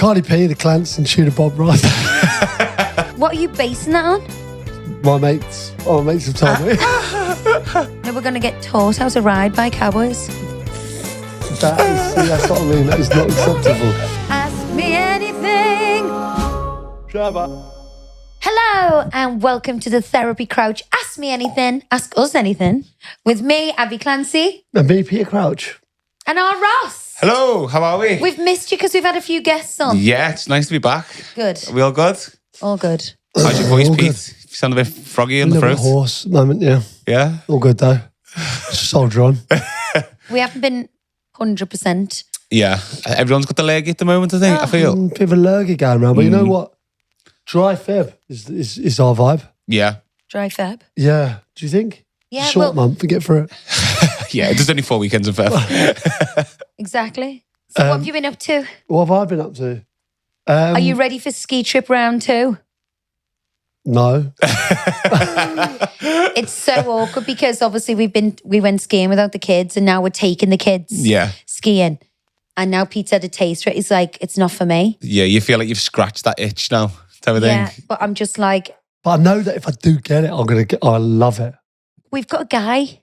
Cardi P, the Clans and Shooter Bob Ross. What are you basing that on? My mates have told me. No, we're going to get taught how to ride by cowboys. That's what I mean. That is not acceptable. Ask me anything. Shabba. Hello and welcome to the Therapy Crouch. Ask me anything. Ask us anything. With me, Abby Clancy. And me, Peter Crouch. And our Ross. Hello, how are we? We've missed you because we've had a few guests on. Yeah, it's nice to be back. Good. Are we all good? All good. How's your voice, all Pete? good. You sound a bit froggy in A the little throat. bit hoarse at the moment, yeah. Yeah? All good though. Soldier on. We haven't been 100%. Yeah. Everyone's got the leg at the moment, I think, I feel. Bit of a lurgy going around, but you know what? Dry Feb is our vibe. Yeah. Dry Feb. Yeah. Do you think? Yeah, Short month and get through it. Yeah, there's only 4 weekends of Feb. Exactly. So what have you been up to? What have I been up to? Are you ready for ski trip round 2? No. It's so awkward because obviously we went skiing without the kids and now we're taking the kids Yeah. skiing. And now Pete's had a taste for it. He's like, it's not for me. Yeah, you feel like you've scratched that itch now, type of Yeah, thing. but I'm just like, But I know that if I do get it, I love it. we've got a guy.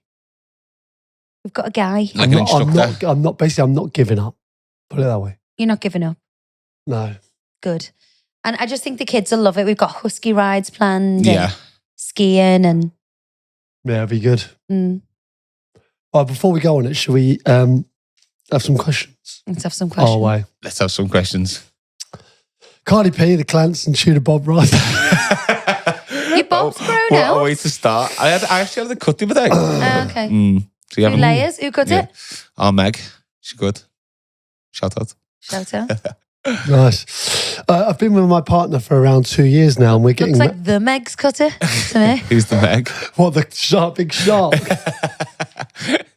We've got a guy. Like an instructor. I'm not giving up. Put it that way. You're not giving up. No. Good. And I just think the kids will love it. We've got husky rides planned. Yeah. And skiing and... Yeah, it'll be good. Mm, All right, before we go on it, should we have some questions? let's have some questions. Our way. Let's have some questions. Cardi P, the Clans and Shooter Bob Ross. Your bob's grown What out. a way to start. I actually had the cut the other day. Okay. So you 2 layers. Who cut it? Oh, Meg. She's good. Shout out. Shout out. Nice. I've been with my partner for around 2 years now, and we're getting Looks like the Meg's cut it to me. Who's the Meg? what, the sharp, big shark.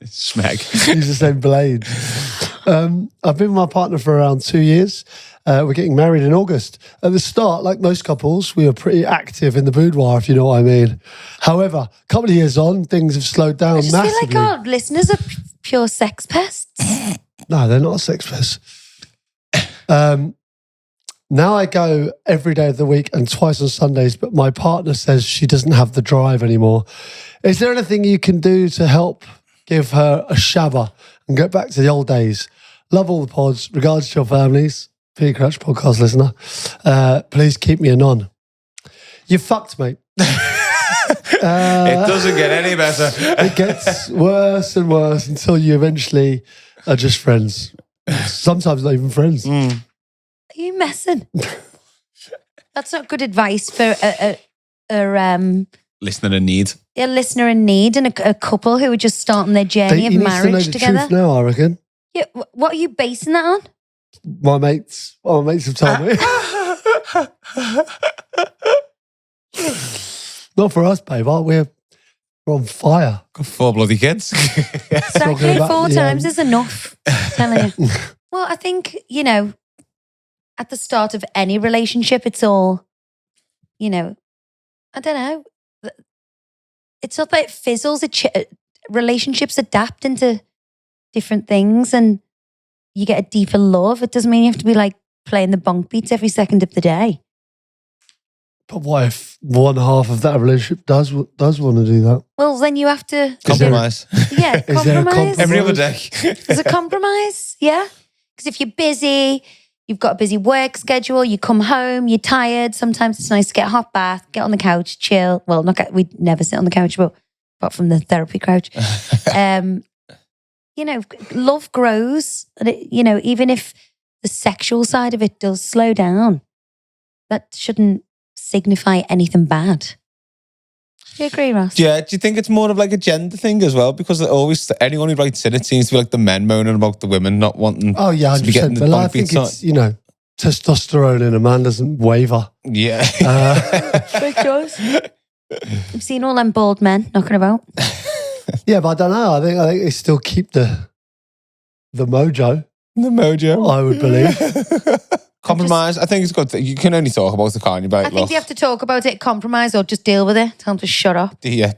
Smeg. Use the same blade. I've been with my partner for around 2 years. We're getting married in August. At the start, like most couples, we were pretty active in the boudoir, if you know what I mean. However, a couple of years on, things have slowed down I just massively. feel like our listeners are pure sex pests. No, they're not a sex pest. Now I go every day of the week and twice on Sundays, but my partner says she doesn't have the drive anymore. Is there anything you can do to help give her a shabba and get back to the old days? Love all the pods. Regards to your families. Peter Crouch podcast listener. Please keep me anon. You fucked, mate. It doesn't get any better. It gets worse and worse until you eventually are just friends. Sometimes not even friends. Are you messing? That's not good advice for a Listener in need. listener in need and a couple who are just starting their journey You of need to know marriage the together. truth now, I reckon. Yeah, what are you basing that on? My mates have told me. Not for us, babe. We're on fire. Got 4 bloody kids. Exactly, about 4 the, times is enough. I'm telling you. Well, I think, at the start of any relationship, it's all, I don't know. It's not that it fizzles. Relationships adapt into different things and you get a deeper love. It doesn't mean you have to be like playing the bunk beats every second of the day. But what if one half of that relationship does want to do that? Well, then you have to... Compromise. Yeah, Is there a compromise. Every other day. There's a compromise, yeah? Because if you're busy, you've got a busy work schedule, you come home, you're tired, sometimes it's nice to get a hot bath, get on the couch, chill. Well, we'd never sit on the couch, but apart from the therapy couch. Love grows. And even if the sexual side of it does slow down, that shouldn't signify anything bad. Do you agree, Ross? Yeah, do you think it's more of like a gender thing as well? Because anyone who writes in, it seems to be like the men moaning about the women not wanting Oh, yeah, to be getting 100%. the But I bunk think beats on. it's, testosterone in a man doesn't waver. Yeah. Big choice. I've seen all them bald men knocking about. Yeah, but I don't know. I think they still keep the mojo, The mojo. I would believe. Compromise. I think it's good. You can only talk about the car and you're like, I think you have to talk about it, compromise, or just deal with it. Tell them to shut up. Yeah.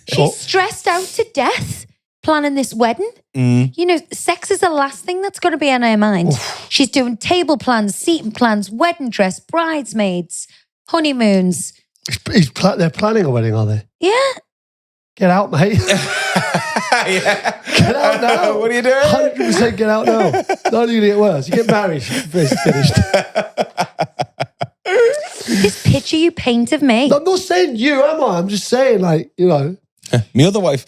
She's stressed out to death. planning this wedding. You know, sex is the last thing that's going to be on her mind. She's doing table plans, seating plans, wedding dress, bridesmaids, honeymoons. They're planning a wedding, are they? Yeah. Get out, mate. Yeah. Get out now. What are you doing? 100% get out now. Not only going to get worse. You get married, it's finished. This picture you paint of me. I'm not saying you, am I? I'm just saying, like, you know. Me other wife.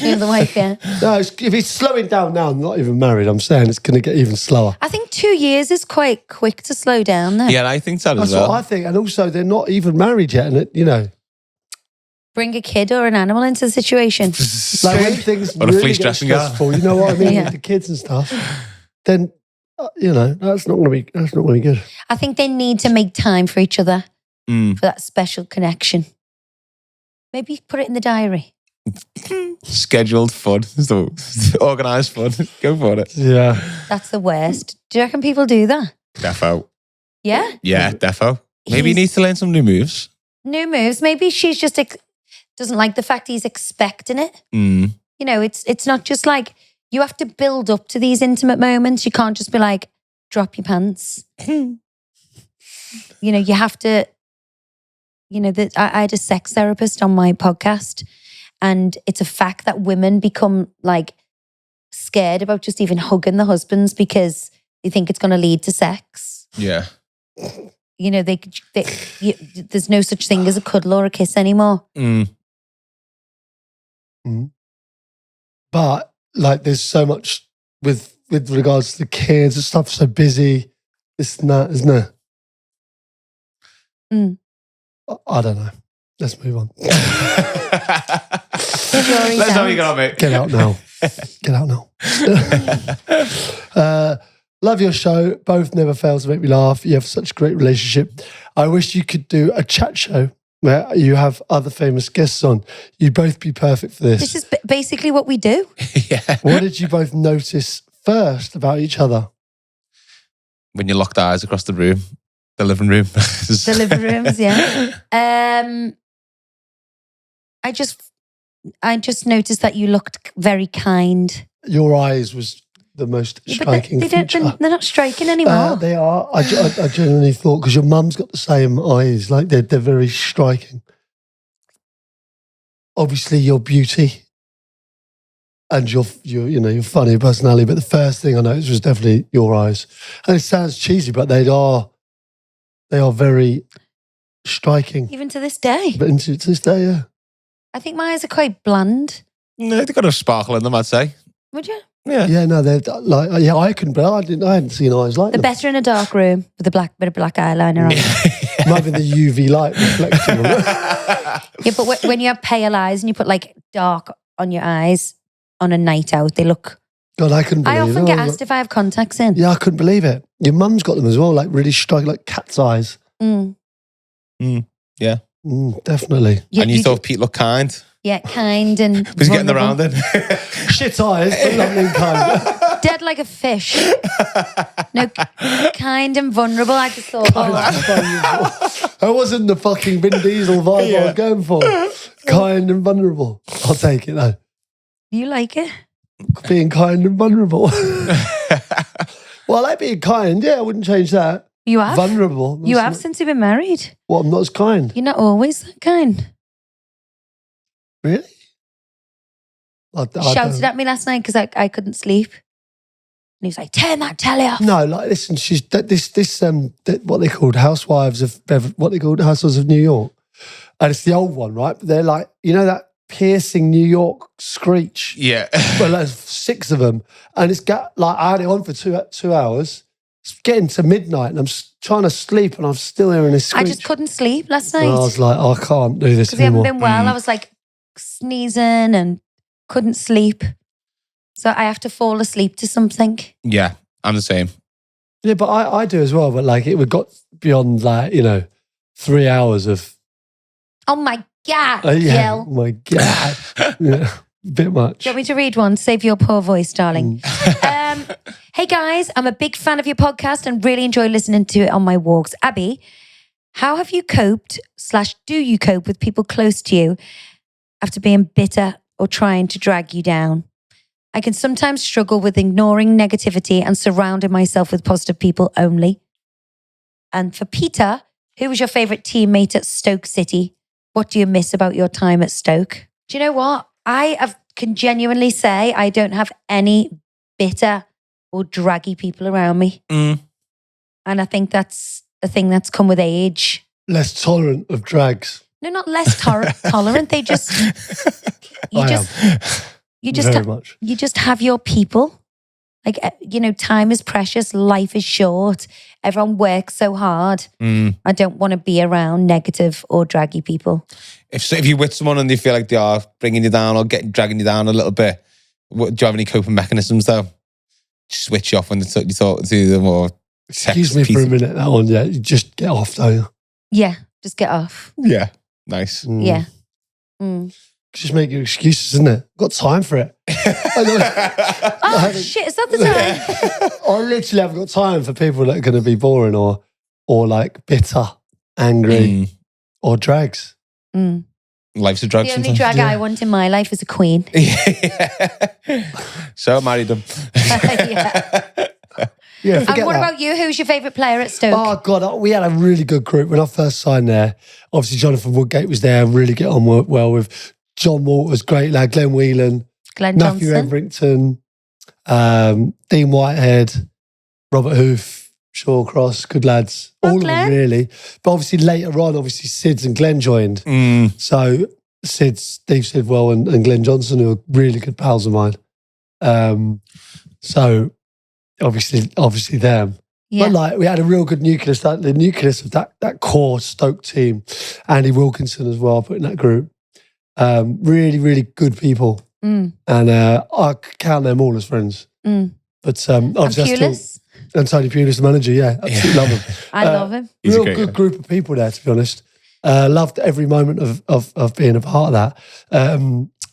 You're the wife, yeah. No, if it's slowing down now, I'm not even married. I'm saying it's going to get even slower. I think 2 years is quite quick to slow down, though. Yeah, I think that as That's well. what I think. And also, they're not even married yet. And, you know. Bring a kid or an animal into the situation. Like when things Or a really fleece get dressing gown. stressful, you know what I mean, Yeah. with the kids and stuff, then, you know, that's not going to be good. I think they need to make time for each other for that special connection. Maybe put it in the diary. Scheduled fun. So, organised fun. Go for it. Yeah. That's the worst. Do you reckon people do that? Defo. Yeah? Yeah, defo. Maybe he He's- needs to learn some new moves. New moves. Maybe she's just doesn't like the fact he's expecting it. You know, it's not just like you have to build up to these intimate moments. You can't just be like, drop your pants. You know, you have to, you know, I had a sex therapist on my podcast, and it's a fact that women become like scared about just even hugging the husbands because they think it's going to lead to sex. Yeah. You know, there's no such thing as a cuddle or a kiss anymore. But, like, there's so much with regards to the kids and stuff, so busy, this and that, isn't there? I don't know. Let's move on. Let's know you got on, mate. Get out now. Get out now. Love your show. Both never fail to make me laugh. You have such a great relationship. I wish you could do a chat show where you have other famous guests on. You'd both be perfect for this. This is basically what we do. Yeah. What did you both notice first about each other? When you locked eyes across the room, the living room. The living rooms, yeah. I just noticed that you looked very kind. Your eyes was the most striking feature. They're not striking anymore. They are. I genuinely thought, because your mum's got the same eyes, like they're very striking. Obviously, your beauty and your funny personality, but the first thing I noticed was definitely your eyes. And it sounds cheesy, but they are very striking. Even to this day. But to this day, yeah. I think my eyes are quite bland. No, they've got a sparkle in them, I'd say. Would you? Yeah. Yeah, no, they're like, yeah, I hadn't seen eyes like They're them. better in a dark room with a bit of black eyeliner on. Might be the UV light reflecting on it. Yeah, but when you have pale eyes and you put like dark on your eyes on a night out, they look. God, I couldn't believe it. I often get asked if I have contacts in. Yeah, I couldn't believe it. Your mum's got them as well, like really striking, like cat's eyes. Yeah. Definitely. And you thought Pete looked kind? Yeah, kind and Was he getting vulnerable. around then? Shit eyes, but lovely and kind. Dead like a fish. No, kind and vulnerable. I just thought, That wasn't the fucking Vin Diesel vibe I was going for. Kind and vulnerable. I'll take it though. you like it? Being kind and vulnerable. Well, I like being kind. Yeah, I wouldn't change that. You have? Vulnerable. You have since you've been married. Well, I'm not as kind. You're not always that kind. Really? I Shouted don't- at me last night because I couldn't sleep. And he was like, turn that telly off. No, like listen, she's what they called Housewives of Housewives of New York, and it's the old one, right? But they're like, you know, that piercing New York screech. Yeah. Well, there's 6 of them, and it's got like I had it on for 2 hours. It's getting to midnight, and I'm trying to sleep, and I'm still hearing this screech. I just couldn't sleep last night. And I was like, oh, I can't do this Because he hadn't anymore. been well. I was like sneezing and couldn't sleep. So I have to fall asleep to something. Yeah, I'm the same. Yeah, but I do as well. But like it got beyond like 3 hours of. Oh my God, Yeah, oh Gil. my God. Yeah, a bit much. Do you want me to read one? Save your poor voice, darling. Hey guys, I'm a big fan of your podcast and really enjoy listening to it on my walks. Abby, how have you coped / do you cope with people close to you after being bitter or trying to drag you down. I can sometimes struggle with ignoring negativity and surrounding myself with positive people only. And for Peter, who was your favourite teammate at Stoke City? What do you miss about your time at Stoke? Do you know what? Can genuinely say I don't have any bitter or draggy people around me. And I think that's a thing that's come with age. Less tolerant of drags. No, not less tolerant. They just, you just have your people. Like, time is precious. Life is short. Everyone works so hard. I don't want to be around negative or draggy people. If you're with someone and they feel like they are bringing you down or dragging you down a little bit, do you have any coping mechanisms though? Switch off when you talk to them or text Excuse me for a minute, that one. Yeah, you just get off, don't you? Yeah, just get off. Yeah, nice. Yeah. Just make your excuses, isn't it? Got time for it. Oh, shit, is that the time? I literally haven't got time for people that are going to be boring or like bitter, angry, or drags. Life's a drag The only sometimes. drag I want in my life is a queen. So I married them. Yeah, And what about you? Who's your favourite player at Stoke? Oh, God, we had a really good group. When I first signed there, obviously Jonathan Woodgate was there, really get on well with John Walters, great lad, Glenn Whelan, Glenn Matthew Johnson. Everington, Dean Whitehead, Robert Hoof, Shawcross, good lads. Oh, All Glenn. of them, really. But obviously later on, Sids and Glenn joined. So Steve Sidwell and Glenn Johnson, who are really good pals of mine. So obviously them. Yeah. But like we had a real good nucleus, the nucleus of that core Stoke team. Andy Wilkinson as well, put in that group. Really, really good people. And I count them all as friends. But obviously and Tony Pulis, the manager, yeah, absolutely love him. I love him. Real good group of people there, to be honest. Loved every moment of being a part of that.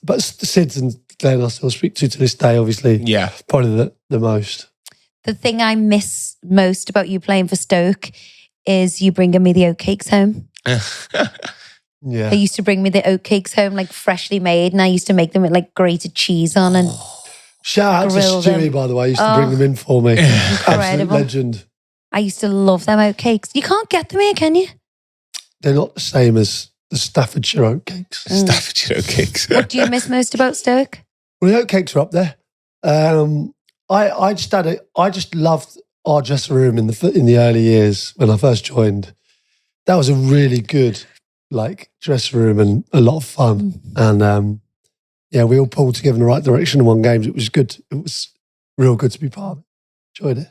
But Sids and Glenn I still speak to this day, obviously. Yeah. Probably the most. The thing I miss most about you playing for Stoke is you bringing me the oatcakes home. Yeah. They used to bring me the oatcakes home, like freshly made, and I used to make them with like grated cheese on and Shout out to grill Stewie, them. by the way. He used to bring them in for me. Absolute Incredible. legend. I used to love them oatcakes. You can't get them here, can you? They're not the same as the Staffordshire oatcakes. Staffordshire oatcakes. What do you miss most about Stoke? Well, the oatcakes are up there. I just loved our dressing room in the early years when I first joined. That was a really good dressing room and a lot of fun. And we all pulled together in the right direction and won games. It was good. It was real good to be part of it. Enjoyed it.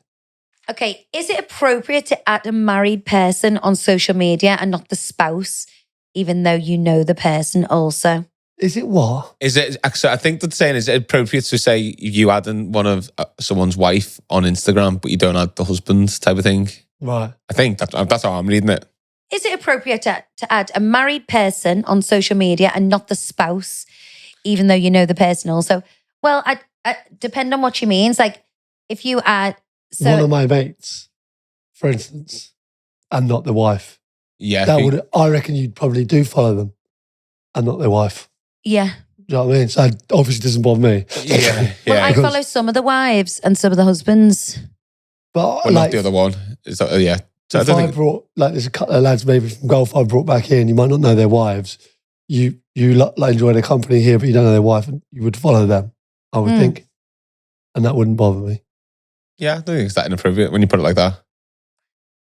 Okay, is it appropriate to add a married person on social media and not the spouse, even though you know the person also? Is it what? Is it? So I think that's saying, is it appropriate to say you add in one of someone's wife on Instagram, but you don't add the husband type of thing? Right. I think that's how I'm reading it. Is it appropriate to add a married person on social media and not the spouse, even though you know the person also? Well, I depend on what she means. Like, if you add... one of my mates, for instance, and not the wife. Yeah. I reckon you'd probably do follow them and not their wife. Yeah. Do you know what I mean? So it obviously doesn't bother me. Yeah. Well, I follow some of the wives and some of the husbands. But not the other one. Is that, yeah. So if I brought, there's a couple of lads maybe from golf I brought back here and you might not know their wives. You enjoy their company here, but you don't know their wife and you would follow them, I would think. And that wouldn't bother me. Yeah, I don't think it's that inappropriate when you put it like that.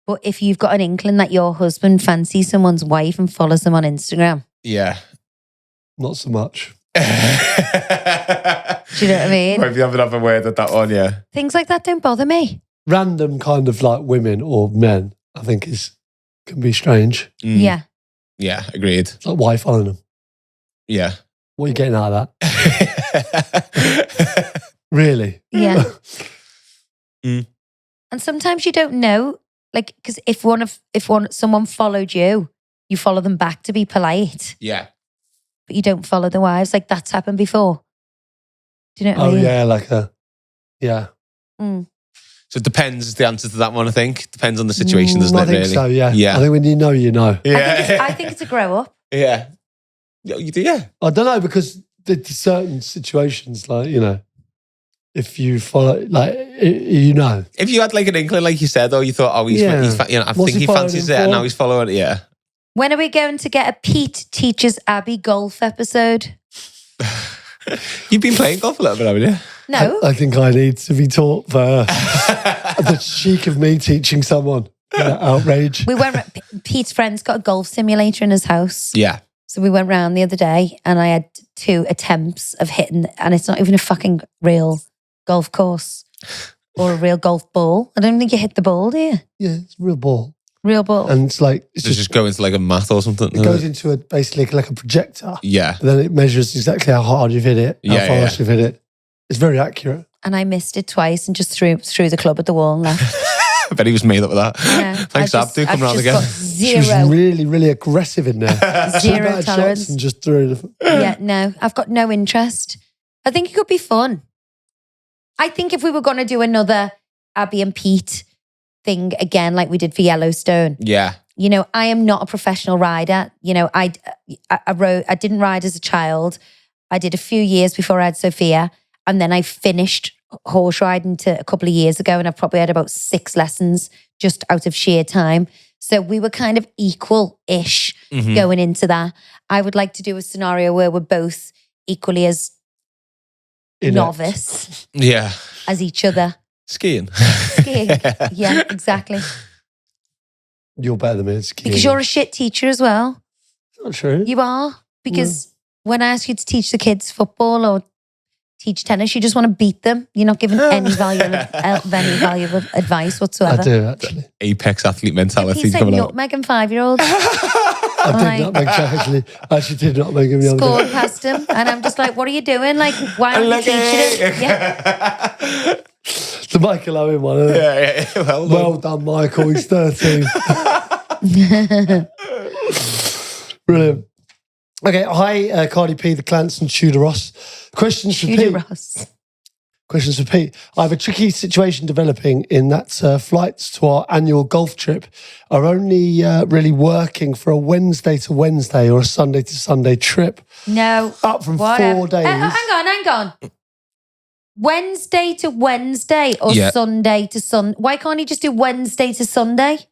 But if you've got an inkling that your husband fancies someone's wife and follows them on Instagram. Yeah. Not so much. Do you know what I mean? Maybe you have another word at that one, yeah. Things like that don't bother me. Random kind of women or men, I think can be strange. Yeah. Yeah, agreed. It's like why following them? Yeah. What are you getting out of that? Really? Yeah. And sometimes you don't know, because if someone followed you, you follow them back to be polite. Yeah. But you don't follow the wives. That's happened before. Do you know what I mean? Yeah. So it depends is the answer to that one, I think. Depends on the situation, doesn't it, really? I think so, yeah. Yeah. I think when you know, you know. Yeah. I think it's a grow up. Yeah. You do, yeah. I don't know, because there's certain situations, like, you know, if you follow, like, you know. If you had like an inkling, like you said, or you thought, oh, Yeah. you know, I What's think he he fancies following it, and for? now he's following it. Yeah. When are we going to get a Pete teaches Abbey golf episode? You've been playing golf a little bit, haven't you? No. I think I need to be taught first. The cheek of me teaching someone. Outrage. We went. Pete's friend's got a golf simulator in his house. Yeah. So we went round the other day, and I had 2 attempts of hitting, and it's not even a fucking real golf course or a real golf ball. I don't think you hit the ball, do you? Yeah, it's a real ball. Real ball. And it's like, it's Just go into like a mat or something. it goes into basically like a projector. Yeah. But then it measures exactly how hard you've hit it, how Yeah, fast you've hit it. It's very accurate. And I missed it twice and just threw the club at the wall and left. I bet he was made up with that. Yeah, Thanks, Ab. Do come round again. Got She was zero, really, really aggressive in there. zero Bad shots tolerance. and just threw it. Yeah, no, I've got no interest. I think it could be fun. I think if we were going to do another Abbey and Pete thing again, like we did for Yellowstone, Yeah. you know, I am not a professional rider. You know, I didn't ride as a child. I did a few years before I had Sophia, and then I finished horse riding to a couple of years ago, and I've probably had about 6 lessons just out of sheer time. So we were kind of equal-ish Mhm. going into that. I would like to do a scenario where we're both equally as Inept. novice Yeah. as each other. Skiing. Skiing. Yeah, exactly. You're better than me at skiing. Because you're a shit teacher as well. Not true. You are. Because when I ask you to teach the kids football or teach tennis, you just want to beat them. You're not giving any valuable advice whatsoever. I do, actually. Apex athlete mentality He's like coming out. nutmeg and 5-year-olds. I did not make actually. I actually did not make him younger. Scored past him. And I'm just like, what are you doing? Like, why aren't you teaching him? Yeah. The Michael Owen one. Isn't it? Yeah. Well done, Michael. He's 13. Brilliant. Okay, hi, Cardi P, the Clans and Tudor Ross. Questions for Tudor Pete. Ross. Questions for Pete. I have a tricky situation developing in that flights to our annual golf trip are only really working for a Wednesday to Wednesday or a Sunday to Sunday trip. No. Up from Whatever. 4 days. Hang on. Wednesday to Wednesday or Yeah. Sunday to Sunday? Why can't he just do Wednesday to Sunday?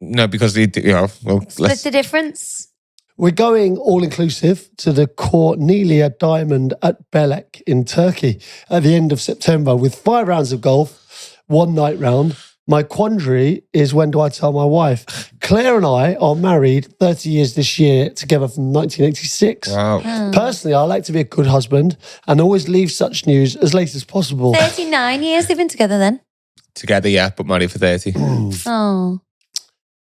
No, because well, Split let's. the difference. We're going all-inclusive to the Cornelia Diamond at Belek in Turkey at the end of September with 5 rounds of golf, 1 night round. My quandary is, when do I tell my wife? Claire and I are married 30 years this year, together from 1986. Wow. Personally, I like to be a good husband and always leave such news as late as possible. 39 years they've been together then. Together, yeah, but married for 30. Oh.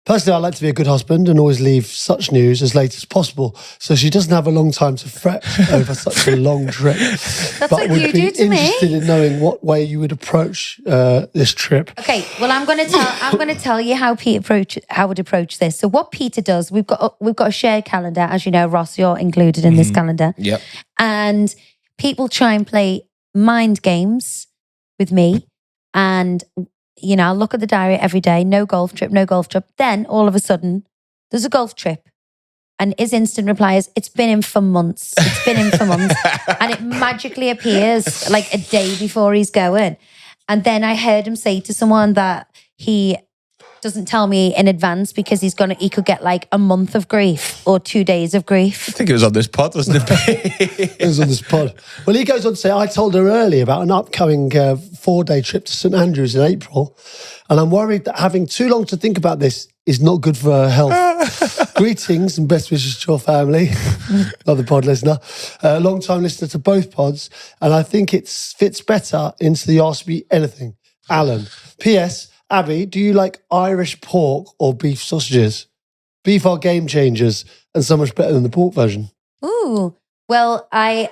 Personally, I like to be a good husband and always leave such news as late as possible, so she doesn't have a long time to fret over such a long trip. That's but what would you be do to me. interested in knowing what way you would approach this trip. Okay, well, I'm going to tell you how would approach this. So, what Peter does, we've got a shared calendar, as you know, Ross. You're included in this calendar, Yep. and people try and play mind games with me, and you know, I'll look at the diary every day. No golf trip. Then all of a sudden, there's a golf trip, and his instant reply is, "It's been in for months. It's been in for months," and it magically appears like a day before he's going. And then I heard him say to someone that he doesn't tell me in advance because he could get like a month of grief or 2 days of grief. I think it was on this pod, wasn't it? It was on this pod. Well, he goes on to say, I told her earlier about an upcoming 4-day trip to St Andrews in April, and I'm worried that having too long to think about this is not good for her health. Greetings and best wishes to your family. Another pod listener. Long-time listener to both pods, and I think it fits better into the Ask Me Anything. Alan. P.S. Abby, do you like Irish pork or beef sausages? Beef are game changers and so much better than the pork version. Ooh, well, I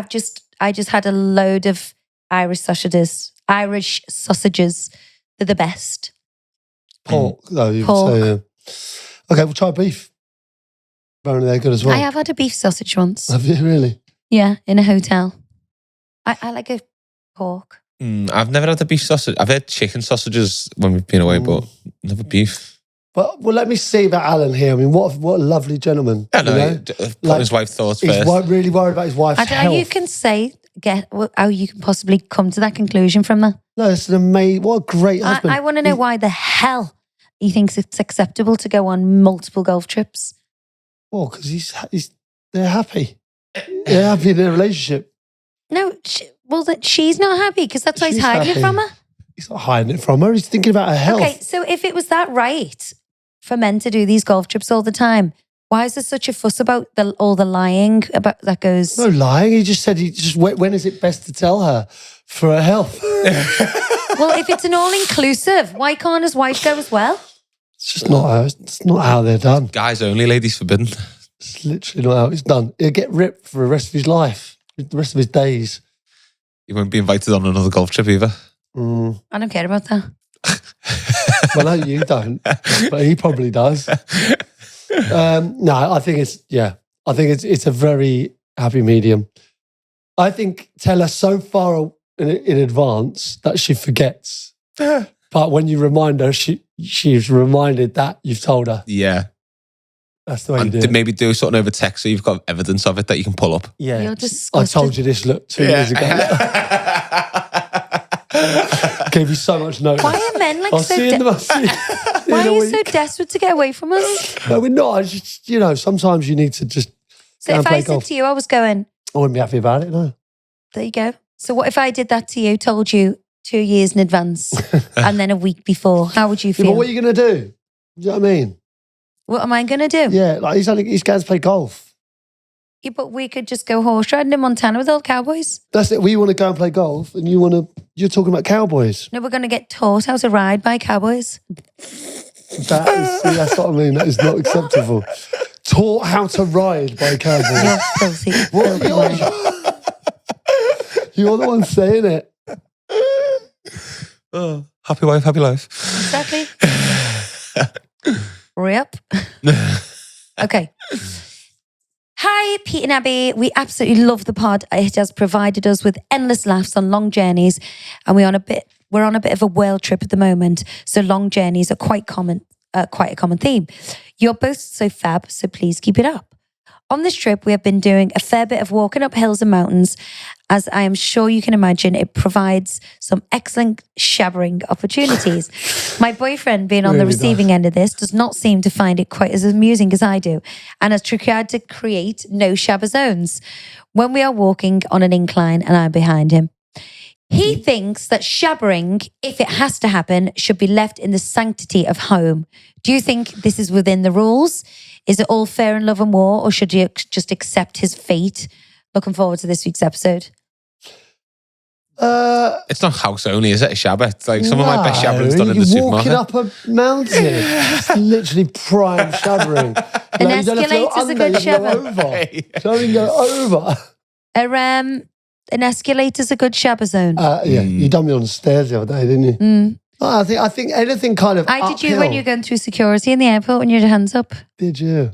just had a load of Irish sausages. They're the best. Pork, though, you Pork. would say. Yeah. Okay, we'll try beef. Apparently they're good as well. I have had a beef sausage once. Have you really? Yeah, in a hotel. I like a pork. I've never had the beef sausage. I've had chicken sausages when we've been away, but never beef. But well, let me see about Alan here. I mean, what a lovely gentleman. I know. You know? Put his wife's thoughts He's first. really worried about his wife's I don't know health. how you can say, how you can possibly come to that conclusion from that. No, it's an amazing. What a great husband. I want to know why the hell he thinks it's acceptable to go on multiple golf trips. Well, because they're happy. They're happy in their relationship. No, she's not happy because that's why he's She's hiding happy. it from her. He's not hiding it from her. He's thinking about her health. Okay, so if it was that right for men to do these golf trips all the time, why is there such a fuss about all the lying about that goes? No lying. He just said when is it best to tell her for her health? Well, if it's an all-inclusive, why can't his wife go as well? It's just not. It's not how they're done. Guys only, ladies forbidden. It's literally not how it's done. He'll get ripped for the rest of his life, the rest of his days. You won't be invited on another golf trip either. I don't care about that. Well, no, you don't, but he probably does. No, I think it's a very happy medium. I think tell her so far in advance that she forgets. But when you remind her, she's reminded that you've told her. Yeah. That's the way you do And it. maybe do something over text so you've got evidence of it that you can pull up. Yeah. You're I disgusting. told you this, look, 2 years ago. Gave you so much notice. Why are men like I'll so? see you in Why in are a you so week. desperate to get away from us? No, we're not. I just, sometimes you need to just So go if and play I said golf. to you, I was going, I wouldn't be happy about it, no. there you go. So what if I did that to you, told you 2 years in advance, and then a week before? How would you Yeah, feel? but what are you going to do? Do you know what I mean? What am I going to do? Yeah, like he's going to play golf. Yeah, but we could just go horse riding in Montana with all the cowboys. That's it. We want to go and play golf, and you're talking about cowboys. No, we're going to get taught how to ride by cowboys. That's what I mean. That is not acceptable. Taught how to ride by You're cowboys. filthy. What? filthy man. You're the one saying it. Oh, happy wife, happy life. Exactly. Rip. Okay. Hi, Pete and Abbey. We absolutely love the pod. It has provided us with endless laughs on long journeys, and we're on a bit of a world trip at the moment. So long journeys are quite a common theme. You're both so fab, so please keep it up. On this trip, we have been doing a fair bit of walking up hills and mountains. As I am sure you can imagine, it provides some excellent shabbering opportunities. My boyfriend, being on the Really receiving end of this, does not seem to find it quite as amusing as I do, and has tried to create no shabber zones when we are walking on an incline and I'm behind him. He thinks that shabbering, if it has to happen, should be left in the sanctity of home. Do you think this is within the rules? Is it all fair in love and war, or should you just accept his fate? Looking forward to this week's episode. It's not house only, is it? A shabba. It's like some of my best shabbering's done in the You're walking supermarket. up a mountain. It's literally prime shabbering. An You don't have to go escalator's a under, good you can go shabber. over. So you can go over. An escalator's a good shabber zone. Yeah, you done me on the stairs the other day, didn't you? Mm. I think anything kind of I did you when uphill. you were going through security in the airport when you had your hands up. Did you?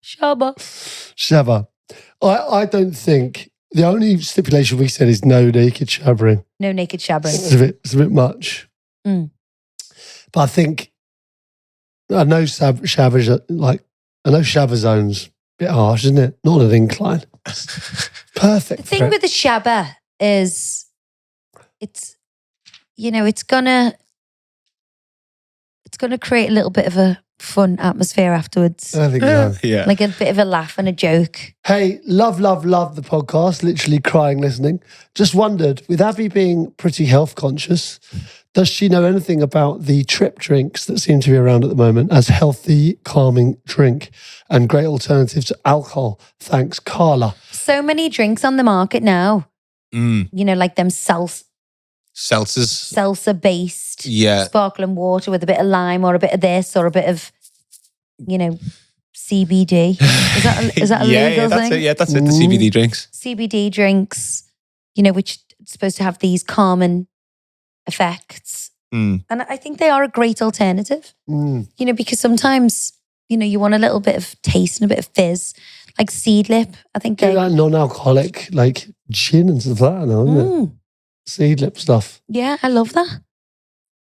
Shabba. Shabba. I don't think the only stipulation we said is no naked shabbering. No naked shabbering. It's a bit much. Mm. But I think I know shabbers I know shabber zones a bit harsh, isn't it? Not on an incline. Perfect. The thing with the shabba is it's gonna create a little bit of a fun atmosphere afterwards. I think so. Yeah. Like a bit of a laugh and a joke. Hey, love the podcast. Literally crying listening. Just wondered, with Abby being pretty health conscious, does she know anything about the trip drinks that seem to be around at the moment as healthy, calming drink and great alternative to alcohol? Thanks, Carla. So many drinks on the market now. Mm. Like them Seltzers. salsa based Yeah. sparkling water with a bit of lime or a bit of this or a bit of, CBD. Is that a legal that's thing? it. Yeah, that's it. The CBD drinks. CBD drinks, which are supposed to have these calming effects. Mm. And I think they are a great alternative, because sometimes, you want a little bit of taste and a bit of fizz, like seed lip. I think Do they. that non-alcoholic, like gin and stuff like that now, isn't it? Seed lip stuff. Yeah, I love that.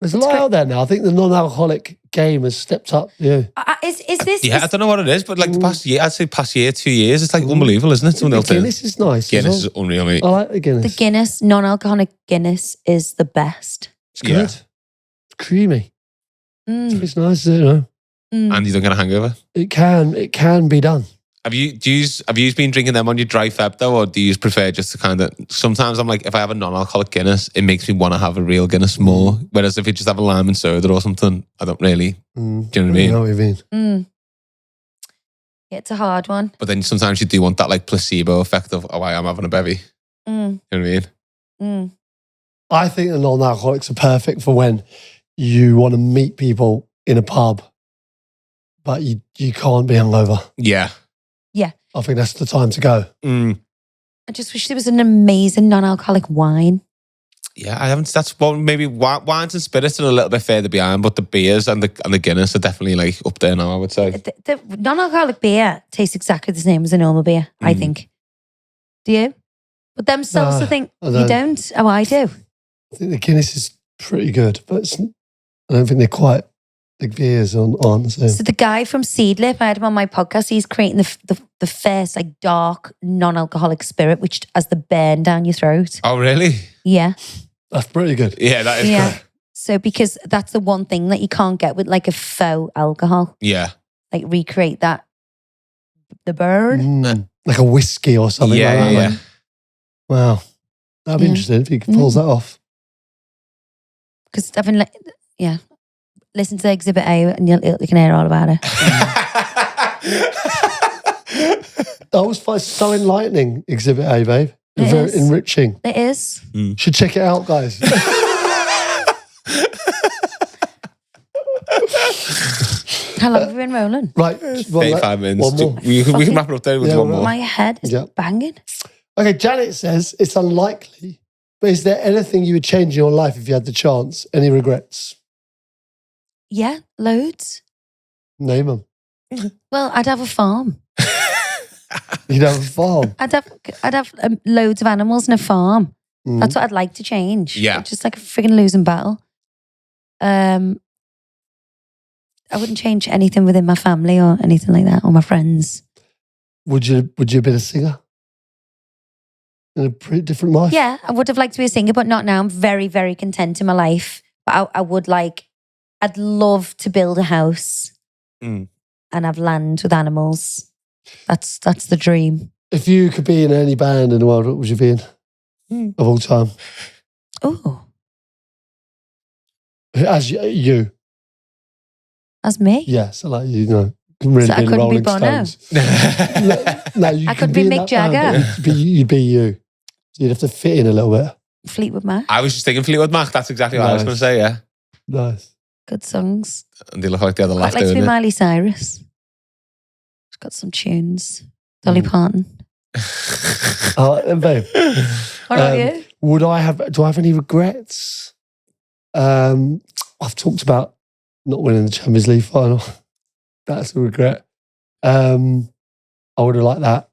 There's a It's lot great. out there now. I think the non-alcoholic game has stepped up. Yeah. Is this? Yeah, I don't know what it is, but like the past year, I'd say past year, 2 years, it's like unbelievable, isn't it? The Guinness is nice. Guinness as is unreal, mate. well. I like the Guinness. The Guinness, non-alcoholic Guinness, is the best. It's good. It's creamy. It's nice, you know. And you don't get a hangover. It can be done. Have you been drinking them on your dry Feb though, or do you prefer just to kind of? Sometimes I'm like, if I have a non-alcoholic Guinness, it makes me want to have a real Guinness more. Whereas if you just have a lime and soda or something, I don't really. Do you know what I mean? I know what you mean. It's a hard one. But then sometimes you do want that like placebo effect of, oh, I am having a bevy. You know what I mean? I think the non-alcoholics are perfect for when you want to meet people in a pub, but you can't be hungover. Yeah. Yeah. I think that's the time to go. I just wish there was an amazing non-alcoholic wine. Yeah, I haven't. That's what maybe wines and spirits are a little bit further behind, but the beers and the Guinness are definitely like up there now, I would say. The non-alcoholic beer tastes exactly the same as a normal beer, I think. Do you? But themselves, I think you don't. Oh, I do. I think the Guinness is pretty good, but I don't think they're quite the beers on the same. So the guy from Seedlip, I had him on my podcast. He's creating the first like dark non-alcoholic spirit, which has the burn down your throat. Oh, really? Yeah. That's pretty good. Yeah, that is good. So because that's the one thing that you can't get with like a faux alcohol. Yeah. Like recreate the burn. Like a whiskey or something like that. Yeah. Like, wow. That'd be interesting if he pulls that off. Because I've been listen to Exhibit A and you can hear all about it. That was so enlightening, Exhibit A, babe. It Very is. enriching. It is. Should check it out, guys. How long have we been rolling? Right. 35 minutes. One more. We can wrap it up there with one more. My head is banging. Okay, Janet says it's unlikely, but is there anything you would change in your life if you had the chance? Any regrets? Yeah, loads. Name them. Well, I'd have a farm. You'd have a farm. I'd have loads of animals and a farm. That's what I'd like to change. Yeah. It's just like a frigging losing battle. I wouldn't change anything within my family or anything like that, or my friends. Would you have been a singer? In a pretty different life? Yeah, I would have liked to be a singer, but not now. I'm very, very content in my life. But I'd love to build a house and have land with animals. That's the dream. If you could be in any band in the world, what would you be in? Of all time? Oh. As you? As me? Yeah, so like, you know, really So I be in couldn't be Rolling Bono? Stones. No, you I could could be in Mick that band, Jagger. but you'd be you. You'd have to fit in a little bit. Fleetwood Mac. I was just thinking Fleetwood Mac. That's exactly what I was going to say, yeah. Nice. Good songs. And they look like the other I'd left, like to be don't they? Miley Cyrus. She's got some tunes. Dolly Parton. And babe, What about you? do I have any regrets? I've talked about not winning the Champions League final. That's a regret. I would have liked that.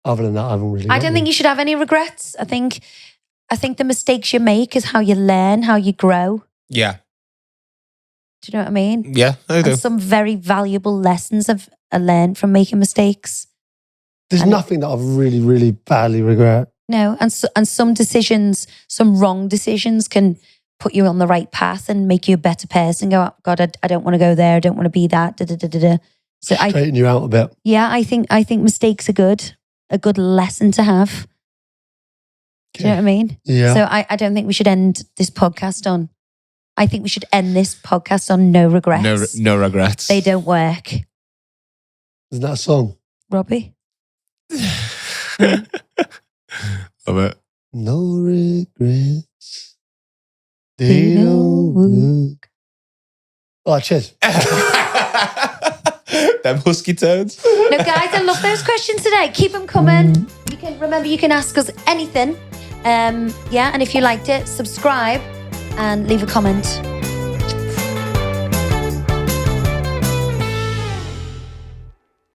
Other than that, I haven't really. I don't think you should have any regrets. I think the mistakes you make is how you learn, how you grow. Yeah. Do you know what I mean? Yeah, I do. And some very valuable lessons are learned from making mistakes. There's nothing that I've really, really badly regret. No, and some decisions, some wrong decisions can put you on the right path and make you a better person. Go, oh, God, I don't want to go there. I don't want to be that. Da, da, da, da, da. So Straighten you out a bit. Yeah, I think mistakes are good. A good lesson to have. Do you know what I mean? Yeah. So I don't think we should end this podcast on. I think we should end this podcast on no regrets. No regrets. They don't work. Isn't that a song? Robbie? Love it. No regrets. They don't work. Oh, cheers. Them husky tones. No, guys, I love those questions today. Keep them coming. You can ask us anything. And if you liked it, subscribe and leave a comment.